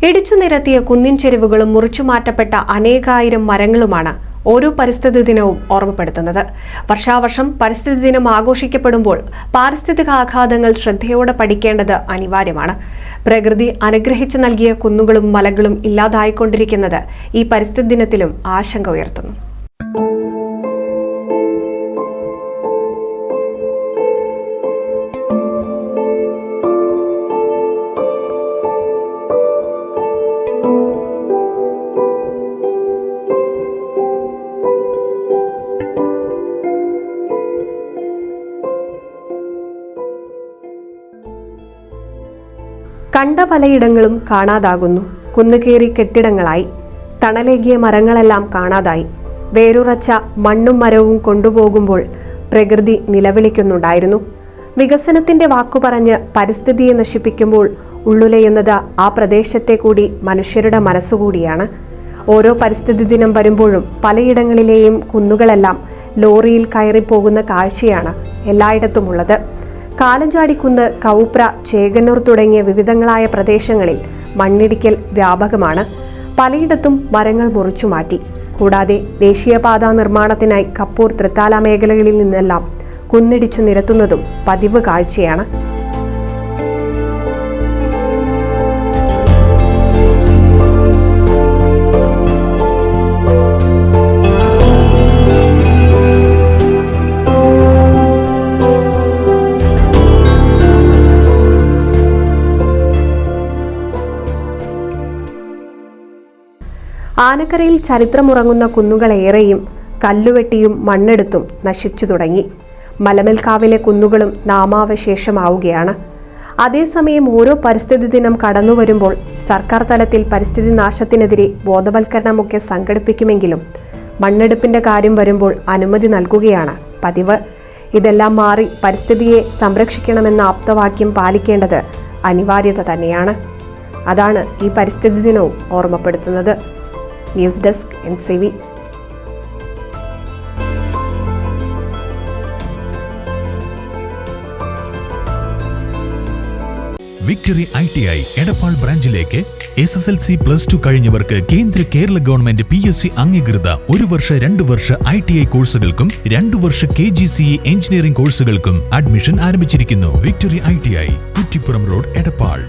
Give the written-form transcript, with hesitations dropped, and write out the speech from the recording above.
ഇടിച്ചു നിരത്തിയ കുന്നിൻ ചെരുവുകളും മുറിച്ചുമാറ്റപ്പെട്ട അനേകായിരം മരങ്ങളുമാണ് ഓരോ പരിസ്ഥിതി ദിനവും ഓർമ്മപ്പെടുത്തുന്നത്. വർഷാവർഷം പരിസ്ഥിതി ദിനം ആഘോഷിക്കപ്പെടുമ്പോൾ പാരിസ്ഥിതിക ആഘാതങ്ങൾ ശ്രദ്ധയോടെ പഠിക്കേണ്ടത് അനിവാര്യമാണ്. പ്രകൃതി അനുഗ്രഹിച്ചു നൽകിയ കുന്നുകളും മലകളും ഇല്ലാതായിക്കൊണ്ടിരിക്കുന്നത് ഈ പരിസ്ഥിതി ദിനത്തിലും ആശങ്ക ഉയർത്തുന്നു. കണ്ട പലയിടങ്ങളും കാണാതാകുന്നു. കുന്നുകേറി കെട്ടിടങ്ങളായി, തണലേകിയ മരങ്ങളെല്ലാം കാണാതായി. വേരുറച്ച മണ്ണും മരവും കൊണ്ടുപോകുമ്പോൾ പ്രകൃതി നിലവിളിക്കുന്നുണ്ടായിരുന്നു. വികസനത്തിന്റെ വാക്കുപറഞ്ഞ് പരിസ്ഥിതിയെ നശിപ്പിക്കുമ്പോൾ ഉള്ളുലയുന്നത് ആ പ്രദേശത്തെ കൂടി മനുഷ്യരുടെ മനസ്സുകൂടിയാണ്. ഓരോ പരിസ്ഥിതി ദിനം വരുമ്പോഴും പലയിടങ്ങളിലെയും കുന്നുകളെല്ലാം ലോറിയിൽ കയറിപ്പോകുന്ന കാഴ്ചയാണ് എല്ലായിടത്തുമുള്ളത്. കാലഞ്ചാടിക്കുന്ന്, കൗപ്ര, ചേകന്നൂർ തുടങ്ങിയ വിവിധങ്ങളായ പ്രദേശങ്ങളിൽ മണ്ണിടിക്കൽ വ്യാപകമാണ്. പലയിടത്തും മരങ്ങൾ മുറിച്ചുമാറ്റി. കൂടാതെ ദേശീയപാതാ നിർമ്മാണത്തിനായി കപ്പൂർ, തൃത്താല മേഖലകളിൽ നിന്നെല്ലാം കുന്നിടിച്ചു നിരത്തുന്നതും പതിവ് കാഴ്ചയാണ്. ആനക്കരയിൽ ചരിത്രമുറങ്ങുന്ന കുന്നുകളേറെയും കല്ലുവെട്ടിയും മണ്ണെടുത്തും നശിച്ചു തുടങ്ങി. മലമൽക്കാവിലെ കുന്നുകളും നാമാവശേഷമാവുകയാണ്. അതേസമയം ഓരോ പരിസ്ഥിതി ദിനം കടന്നുവരുമ്പോൾ സർക്കാർ തലത്തിൽ പരിസ്ഥിതി നാശത്തിനെതിരെ ബോധവൽക്കരണമൊക്കെ സംഘടിപ്പിക്കുമെങ്കിലും മണ്ണെടുപ്പിന്റെ കാര്യം വരുമ്പോൾ അനുമതി നൽകുകയാണ് പതിവ്. ഇതെല്ലാം മാറി പരിസ്ഥിതിയെ സംരക്ഷിക്കണമെന്ന ആപ്തവാക്യം പാലിക്കേണ്ടത് അനിവാര്യത തന്നെയാണ്. അതാണ് ഈ പരിസ്ഥിതി ദിനവും ഓർമ്മപ്പെടുത്തുന്നത്. News desk NCV. Victory ITI Edappal ബ്രാഞ്ചിലേക്ക് SSLC+2 കഴിഞ്ഞവർക്ക് കേരള ഗവൺമെന്റ് PSC അംഗീകൃത 1 വർഷ 2 വർഷ ITI കോഴ്സുകൾക്കും 2 വർഷ KGCE എഞ്ചിനീയറിംഗ് കോഴ്സുകൾക്കും അഡ്മിഷൻ ആരംഭിച്ചിരിക്കുന്നു. Victory ITI, Kuttippuram road, Edappal.